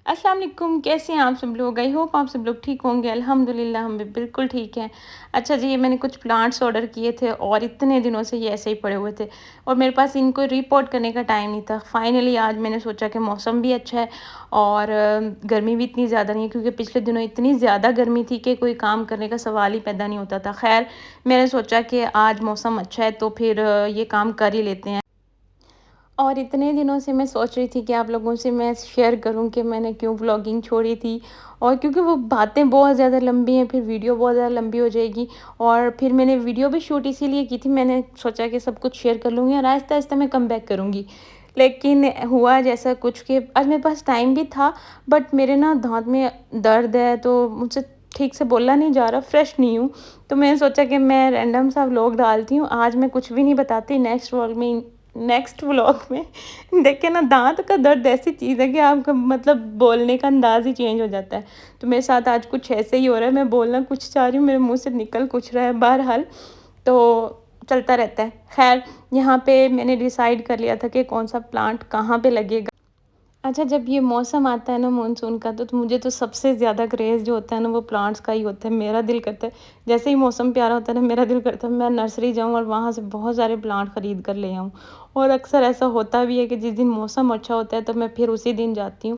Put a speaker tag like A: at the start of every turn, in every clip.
A: अस्सलाम वालेकुम, कैसे हैं आप सब लोग? आई होप आप सब लोग ठीक होंगे। अल्हम्दुलिल्लाह हम भी बिल्कुल ठीक हैं। अच्छा जी, ये मैंने कुछ प्लांट्स ऑर्डर किए थे और इतने दिनों से ये ऐसे ही पड़े हुए थे और मेरे पास इनको रिपोर्ट करने का टाइम नहीं था। फाइनली आज मैंने सोचा कि मौसम भी अच्छा है और गर्मी भी इतनी ज़्यादा नहीं है, क्योंकि पिछले दिनों इतनी ज़्यादा गर्मी थी कि कोई काम करने का सवाल ही पैदा नहीं होता था। ख़ैर, मैंने सोचा कि आज मौसम अच्छा है तो फिर ये काम कर ही लेते हैं। और इतने दिनों से मैं सोच रही थी कि आप लोगों से मैं शेयर करूं कि मैंने क्यों व्लॉगिंग छोड़ी थी, और क्योंकि वो बातें बहुत ज़्यादा लंबी हैं, फिर वीडियो बहुत ज़्यादा लंबी हो जाएगी। और फिर मैंने वीडियो भी शूट इसीलिए की थी, मैंने सोचा कि सब कुछ शेयर कर लूँगी और आहिस्ता आहिस्ता मैं कम बैक करूँगी। लेकिन हुआ जैसा कुछ कि आज मेरे पास टाइम भी था, बट मेरे ना दांत में दर्द है तो मुझसे ठीक से बोला नहीं जा रहा, फ्रेश नहीं हूँ। तो मैंने सोचा कि मैं रैंडम सा व्लॉग डालती हूँ। आज मैं कुछ भी नहीं बताती, नेक्स्ट व्लॉग में देखिए ना, दाँत का दर्द ऐसी चीज़ है कि आपका मतलब बोलने का अंदाज़ ही चेंज हो जाता है। तो मेरे साथ आज कुछ ऐसे ही हो रहा है, मैं बोलना कुछ चाह रही हूँ, मेरे मुँह से निकल कुछ रहा है, बहरहाल तो चलता रहता है। ख़ैर, यहाँ पे मैंने डिसाइड कर लिया था कि कौन-सा प्लांट कहाँ पे लगेगा। अच्छा, जब ये मौसम आता है ना मानसून का, तो मुझे तो सबसे ज़्यादा क्रेज़ जो होता है ना वो प्लांट्स का ही होता है। मेरा दिल करता है, जैसे ही मौसम प्यारा होता है ना, मेरा दिल करता है मैं नर्सरी जाऊँ और वहाँ से बहुत सारे प्लांट ख़रीद कर ले आऊँ। और अक्सर ऐसा होता भी है कि जिस दिन मौसम अच्छा होता है तो मैं फिर उसी दिन जाती हूँ।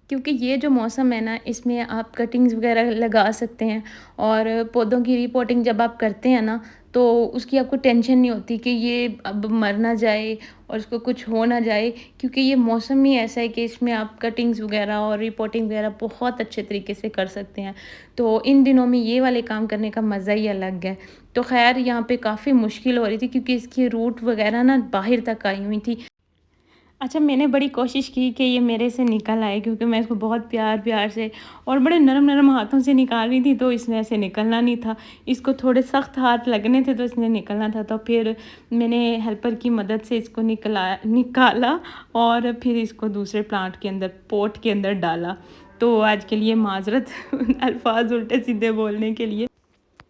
A: क्योंकि ये जो मौसम है ना, इसमें आप कटिंग्स वगैरह लगा सकते हैं और पौधों की रिपोर्टिंग जब आप करते हैं ना, तो उसकी आपको टेंशन नहीं होती कि ये अब मर ना जाए और उसको कुछ हो ना जाए, क्योंकि ये मौसम ही ऐसा है कि इसमें आप कटिंग्स वगैरह और रिपोर्टिंग वगैरह बहुत अच्छे तरीके से कर सकते हैं। तो इन दिनों में ये वाले काम करने का मज़ा ही अलग है। तो खैर, यहाँ पे काफ़ी मुश्किल हो रही थी क्योंकि इसकी रूट वगैरह ना बाहर तक आई हुई थी। अच्छा, मैंने बड़ी कोशिश की कि ये मेरे से निकल आए, क्योंकि मैं इसको बहुत प्यार-प्यार से और बड़े नरम-नरम हाथों से निकाल रही थी, तो इसने ऐसे निकलना नहीं था। इसको थोड़े सख्त हाथ लगने थे तो इसने निकलना था। तो फिर मैंने हेल्पर की मदद से इसको निकाला और फिर इसको दूसरे प्लांट के अंदर, पॉट के अंदर डाला। तो आज के लिए माज़रत अल्फ़ाज़ उल्टे-सीधे बोलने के लिए।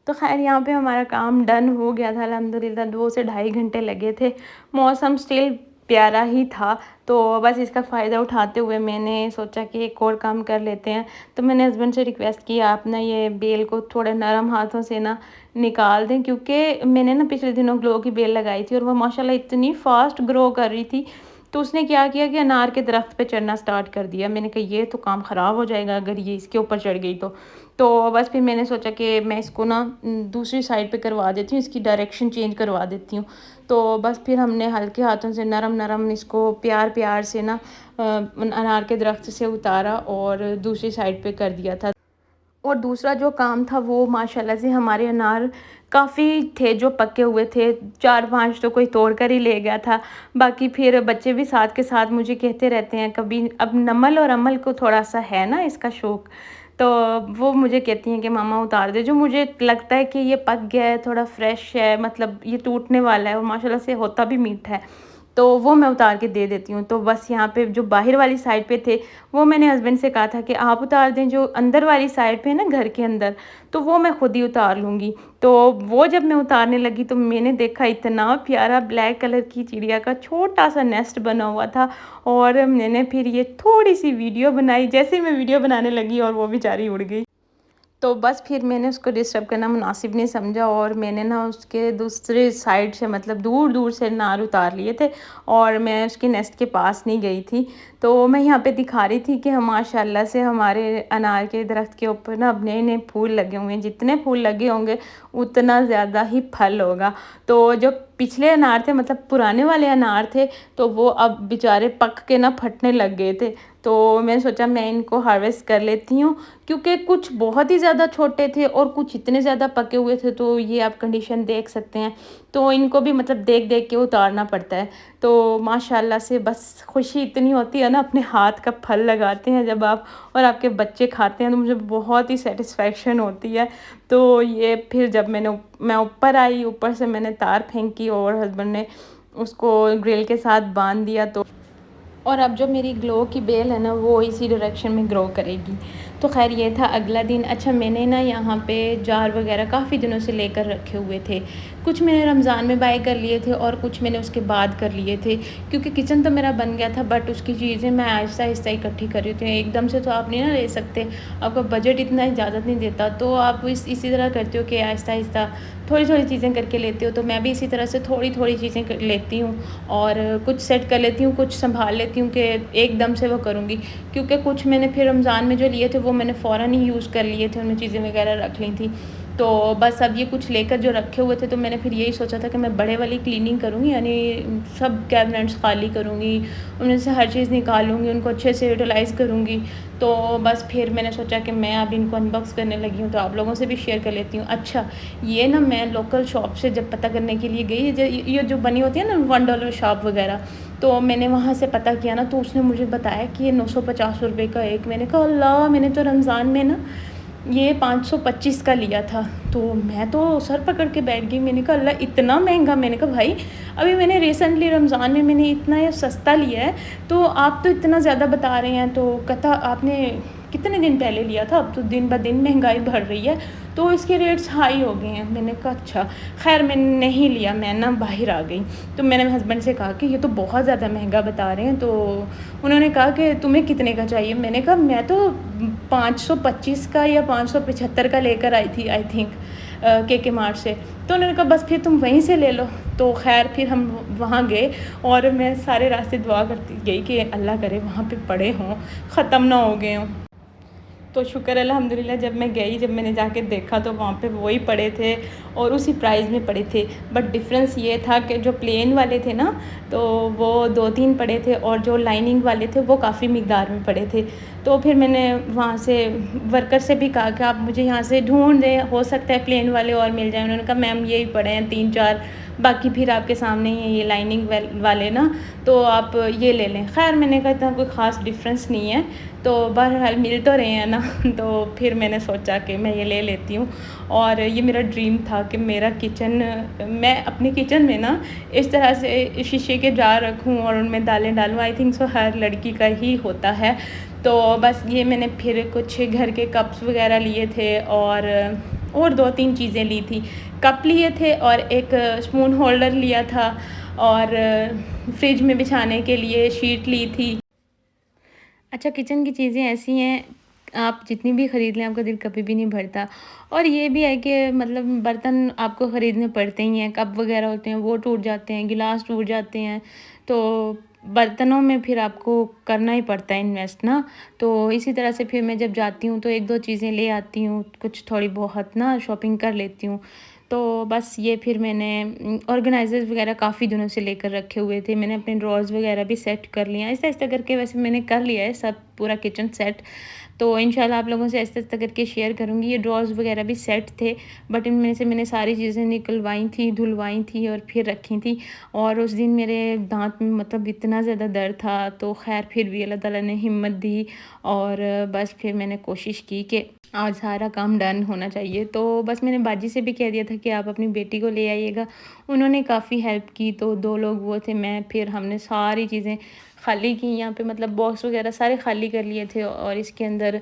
A: तो ख़ैर, यहाँ पे हमारा काम डन हो गया था अल्हम्दुलिल्लाह, 2 से ढाई घंटे लगे थे। मौसम स्टिल प्यारा ही था, तो बस इसका फ़ायदा उठाते हुए मैंने सोचा कि एक और काम कर लेते हैं। तो मैंने हस्बैंड से रिक्वेस्ट की, आप ना ये बेल को थोड़े नरम हाथों से ना निकाल दें, क्योंकि मैंने ना पिछले दिनों ग्लो की बेल लगाई थी और वो माशाल्लाह इतनी फ़ास्ट ग्रो कर रही थी। तो उसने क्या किया कि अनार के दरख्त पे चढ़ना स्टार्ट कर दिया। मैंने कहा ये तो काम ख़राब हो जाएगा अगर ये इसके ऊपर चढ़ गई तो। तो बस फिर मैंने सोचा कि मैं इसको ना दूसरी साइड पे करवा देती हूँ, इसकी डायरेक्शन चेंज करवा देती हूँ। तो बस फिर हमने हल्के हाथों से नरम-नरम इसको प्यार-प्यार से ना अनार के दरख्त से उतारा और दूसरी साइड पे कर दिया था। और दूसरा जो काम था वो माशाल्लाह से हमारे अनार काफ़ी थे जो पके हुए थे, 4-5 तो कोई तोड़ कर ही ले गया था। बाकी फिर बच्चे भी साथ के साथ मुझे कहते रहते हैं, कभी अब नमल और अमल को थोड़ा-सा है ना इसका शौक, तो वो मुझे कहती हैं कि मामा उतार दे। जो मुझे लगता है कि ये पक गया है, थोड़ा फ्रेश है, मतलब ये टूटने वाला है और माशाल्लाह से होता भी मीठा है, तो वो मैं उतार के दे देती हूँ। तो बस यहाँ पे जो बाहर वाली साइड पे थे, वो मैंने हस्बैंड से कहा था कि आप उतार दें, जो अंदर वाली साइड पे है ना घर के अंदर, तो वो मैं खुद ही उतार लूँगी। तो वो जब मैं उतारने लगी तो मैंने देखा इतना प्यारा ब्लैक कलर की चिड़िया का छोटा-सा नेस्ट बना हुआ था, और मैंने फिर ये थोड़ी-सी वीडियो बनाई। जैसे ही मैं वीडियो बनाने लगी और वो बेचारी उड़ गई। तो बस फिर मैंने उसको डिस्टर्ब करना मुनासिब नहीं समझा और मैंने ना उसके दूसरे साइड से, मतलब दूर-दूर से अनार उतार लिए थे और मैं उसके नेस्ट के पास नहीं गई थी। तो मैं यहाँ पे दिखा रही थी कि हम माशाल्लाह से हमारे अनार के दरख्त के ऊपर ना अब नए-नए फूल लगे हुए हैं। जितने फूल लगे होंगे उतना ज़्यादा ही फल होगा। तो जो पिछले अनार थे, मतलब पुराने वाले अनार थे, तो वो अब बेचारे पक के ना फटने लग गए थे। तो मैंने सोचा मैं इनको हार्वेस्ट कर लेती हूँ, क्योंकि कुछ बहुत ही ज़्यादा छोटे थे और कुछ इतने ज़्यादा पके हुए थे, तो ये आप कंडीशन देख सकते हैं। तो इनको भी मतलब देख-देख के उतारना पड़ता है। तो माशाल्लाह से बस खुशी इतनी होती है ना, अपने हाथ का फल लगाते हैं जब आप और आपके बच्चे खाते हैं, तो मुझे बहुत ही सैटिस्फैक्शन होती है। तो ये फिर जब मैं ऊपर आई, ऊपर से मैंने तार फेंकी और हस्बैंड ने उसको ग्रिल के साथ बाँध दिया। तो और अब जो मेरी ग्लो की बेल है ना वो इसी डायरेक्शन में ग्रो करेगी। तो ख़ैर ये था अगला दिन। अच्छा, मैंने ना यहाँ पे जार वग़ैरह काफ़ी दिनों से लेकर रखे हुए थे। कुछ मैंने रमज़ान में बाय कर लिए थे और कुछ मैंने उसके बाद कर लिए थे, क्योंकि किचन तो मेरा बन गया था, बट उसकी चीज़ें मैं आहिस्ता-आहिस्ता इकट्ठी कर रही थी। एकदम से तो आप नहीं ना ले सकते, आपका बजट इतना इजाज़त नहीं देता, तो आप इसी तरह करते हो कि आहिस्ता-आहिस्ता थोड़ी-थोड़ी चीज़ें करके लेते हो। तो मैं भी इसी तरह से थोड़ी-थोड़ी चीज़ें लेती हूँ और कुछ सेट कर लेती हूँ, कुछ सँभाल लेती हूँ कि एकदम से वो करूँगी। क्योंकि कुछ मैंने फिर रमज़ान में जो लिए थे वो मैंने फ़ौरन ही यूज़ कर लिए थे, उनमें चीज़ें वग़ैरह रख ली थी। तो बस अब ये कुछ लेकर जो रखे हुए थे, तो मैंने फिर यही सोचा था कि मैं बड़े वाली क्लीनिंग करूँगी, यानी सब कैबिनेट्स खाली करूँगी, उनमें से हर चीज़ निकालूँगी, उनको अच्छे से यूटिलाइज़ करूँगी। तो बस फिर मैंने सोचा कि मैं अब इनको अनबॉक्स करने लगी हूँ, तो आप लोगों से भी शेयर कर लेती हूँ। अच्छा, ये ना मैं लोकल शॉप से जब पता करने के लिए गई, ये जो बनी होती है ना $1 शॉप वग़ैरह, तो मैंने वहाँ से पता किया ना, तो उसने मुझे बताया कि ये ₹950 का एक। मैंने कहा अल्लाह! मैंने तो रमज़ान में ना ये 525 का लिया था। तो मैं तो सर पकड़ के बैठ गई। मैंने कहा अल्लाह! इतना महँगा। मैंने कहा भाई, अभी मैंने रिसेंटली रमज़ान में मैंने इतना ये सस्ता लिया है, तो आप तो इतना ज़्यादा बता रहे हैं। तो कहता आपने कितने दिन पहले लिया था, अब तो दिन ब दिन महँगाई बढ़ रही है, तो इसके रेट्स हाई हो गए हैं। मैंने कहा अच्छा। ख़ैर मैंने नहीं लिया, मैं ना बाहर आ गई। तो मैंने मेरे हस्बैंड से कहा कि ये तो बहुत ज़्यादा महँगा बता रहे हैं। तो उन्होंने कहा कि तुम्हें कितने का चाहिए? मैंने कहा मैं तो 525 का या 575 का लेकर आई थी, आई थिंक के मार्ट से। तो उन्होंने कहा बस फिर तुम वहीं से ले लो। तो ख़ैर फिर हम वहाँ गए और मैं सारे रास्ते दुआ करती गई कि अल्लाह करे वहाँ पे पड़े हों, ख़त्म ना हो गए हों। तो शुक्र अल्हम्दुलिल्लाह, जब मैं गई, जब मैंने जाके देखा तो वहाँ पे वही पड़े थे और उसी प्राइस में पड़े थे। बट डिफ़रेंस ये था कि जो प्लेन वाले थे ना, तो वो 2-3 पड़े थे और जो लाइनिंग वाले थे वो काफ़ी मिक़दार में पड़े थे। तो फिर मैंने वहाँ से वर्कर से भी कहा कि आप मुझे यहाँ से ढूँढ दें, हो सकता है प्लेन वाले और मिल जाएँ। उन्होंने कहा मैम यही पड़े हैं 3-4, बाकी फिर आपके सामने ही है ये लाइनिंग वाले ना, तो आप ये ले लें। ख़ैर मैंने कहा इतना कोई ख़ास डिफ़रेंस नहीं है, तो बहरहाल मिल तो रहे हैं ना। तो फिर मैंने सोचा कि मैं ये ले लेती हूँ। और ये मेरा ड्रीम था कि मेरा किचन, मैं अपने किचन में ना इस तरह से शीशे के जार रखूँ और उनमें दालें डालूँ। आई थिंक सो हर लड़की का ही होता है। तो बस ये मैंने फिर कुछ घर के कप्स वग़ैरह लिए थे और 2-3 चीज़ें ली थी। कप लिए थे और एक स्पून होल्डर लिया था और फ्रिज में बिछाने के लिए शीट ली थी। अच्छा, किचन की चीज़ें ऐसी हैं, आप जितनी भी ख़रीद लें आपका दिल कभी भी नहीं भरता। और ये भी है कि मतलब बर्तन आपको ख़रीदने पड़ते ही हैं, कप वग़ैरह होते हैं वो टूट जाते हैं, गिलास टूट जाते हैं, तो बर्तनों में फिर आपको करना ही पड़ता है इन्वेस्ट ना। तो इसी तरह से फिर मैं जब जाती हूँ तो 1-2 चीज़ें ले आती हूँ, कुछ थोड़ी बहुत ना शॉपिंग कर लेती हूँ। तो बस ये फिर मैंने ऑर्गेनाइज़र्स वग़ैरह काफ़ी दिनों से लेकर रखे हुए थे। मैंने अपने ड्रॉर्स वग़ैरह भी सेट कर लिए हैं। आहिस्ता-आहिस्ता करके वैसे मैंने कर लिया है सब पूरा किचन सेट। तो इंशाल्लाह आप लोगों से आहिस्ता-आहिस्ता करके शेयर करूँगी। ये ड्रॉर्स वग़ैरह भी सेट थे, बट इनमें से मैंने सारी चीज़ें निकलवाई थी, धुलवाई थी और फिर रखी थी। और उस दिन मेरे दाँत में मतलब इतना ज़्यादा दर्द था, तो ख़ैर फिर भी अल्लाह ताला ने हिम्मत दी और बस फिर मैंने कोशिश की कि आज सारा काम डन होना चाहिए। तो बस मैंने बाजी से भी कह दिया था कि आप अपनी बेटी को ले आइएगा। उन्होंने काफ़ी हेल्प की, तो 2 लोग वो थे, मैं, फिर हमने सारी चीज़ें खाली की यहाँ पे, मतलब बॉक्स वग़ैरह सारे खाली कर लिए थे और इसके अंदर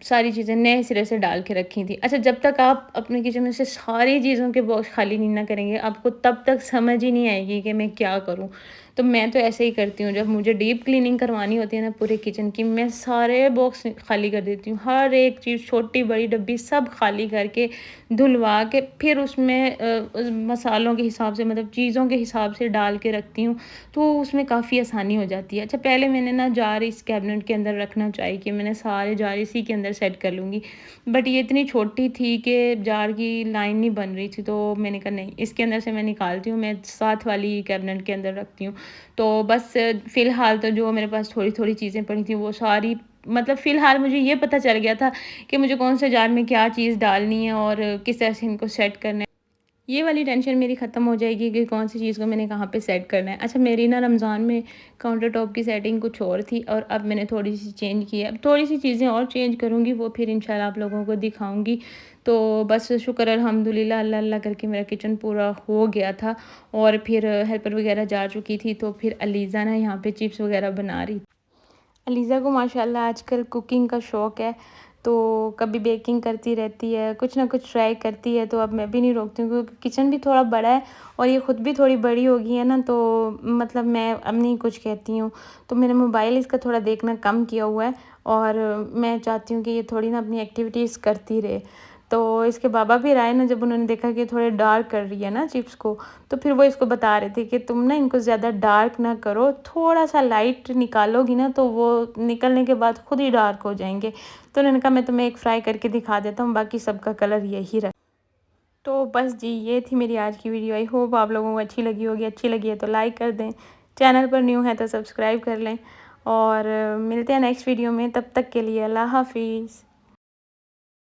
A: सारी चीज़ें नए सिरे से डाल के रखी थी। अच्छा, जब तक आप अपने किचन में से सारी चीज़ों के बॉक्स खाली नहीं ना करेंगे, आपको तब तक समझ ही नहीं आएगी कि मैं क्या करूँ। तो मैं तो ऐसे ही करती हूँ, जब मुझे डीप क्लीनिंग करवानी होती है ना पूरे किचन की, मैं सारे बॉक्स खाली कर देती हूँ। हर एक चीज़, छोटी-बड़ी डब्बी सब खाली करके, धुलवा के फिर उसमें उस मसालों के हिसाब से, मतलब चीज़ों के हिसाब से डाल के रखती हूँ, तो उसमें काफ़ी आसानी हो जाती है। अच्छा, पहले मैंने ना जार इस कैबिनेट के अंदर रखना चाहिए कि मैंने सारे जार इसी के अंदर सेट कर लूँगी। बट ये इतनी छोटी थी कि जार की लाइन नहीं बन रही थी, तो मैंने कहा नहीं, इसके अंदर से मैं निकालती हूँ, मैं साथ वाली कैबिनेट के अंदर रखती हूँ। तो बस फ़िलहाल तो जो मेरे पास थोड़ी-थोड़ी चीज़ें पड़ी थी वो सारी, मतलब फ़िलहाल मुझे ये पता चल गया था कि मुझे कौन से जार में क्या चीज़ डालनी है और किस तरह से इनको सेट करना है। ये वाली टेंशन मेरी ख़त्म हो जाएगी कि कौन सी चीज़ को मैंने कहाँ पे सेट करना है। अच्छा, मेरी ना रमज़ान में काउंटर टॉप की सेटिंग कुछ और थी और अब मैंने थोड़ी-सी चेंज की है। अब थोड़ी-सी चीज़ें और चेंज करूँगी, वो फिर इंशाल्लाह आप लोगों को दिखाऊँगी। तो बस शुक्र अल्हम्दुलिल्लाह, अल्लाह अल्लाह करके मेरा किचन पूरा हो गया था और फिर हेल्पर वगैरह जा चुकी थी, तो फिर अलीज़ा ना यहाँ पे चिप्स वगैरह बना रही। अलीज़ा को माशाल्लाह आजकल कुकिंग का शौक़ है, तो कभी बेकिंग करती रहती है, कुछ ना कुछ ट्राई करती है। तो अब मैं भी नहीं रोकती हूँ क्योंकि किचन भी थोड़ा बड़ा है और ये खुद भी थोड़ी बड़ी हो गई है ना, तो मतलब मैं अब नहीं कुछ कहती हूँ। तो मैंने मोबाइल इसका थोड़ा देखना कम किया हुआ है और मैं चाहती हूँ कि ये थोड़ी ना अपनी एक्टिविटीज़ करती रहे। तो इसके बाबा फिर आए ना, जब उन्होंने देखा कि थोड़े डार्क कर रही है ना चिप्स को, तो फिर वो इसको बता रहे थे कि तुम ना इनको ज़्यादा डार्क ना करो, थोड़ा-सा लाइट निकालोगी ना तो वो निकलने के बाद खुद ही डार्क हो जाएँगे। तो उन्होंने कहा मैं तुम्हें एक फ्राई करके दिखा देता हूँ, बाकी सबका कलर यही रहे। तो बस जी, ये थी मेरी आज की वीडियो। आई होप आप लोगों को अच्छी लगी होगी। अच्छी लगी है तो लाइक कर दें, चैनल पर न्यू है तो सब्सक्राइब कर लें और मिलते हैं नेक्स्ट वीडियो में। तब तक के लिए अल्लाह हाफ़िज़।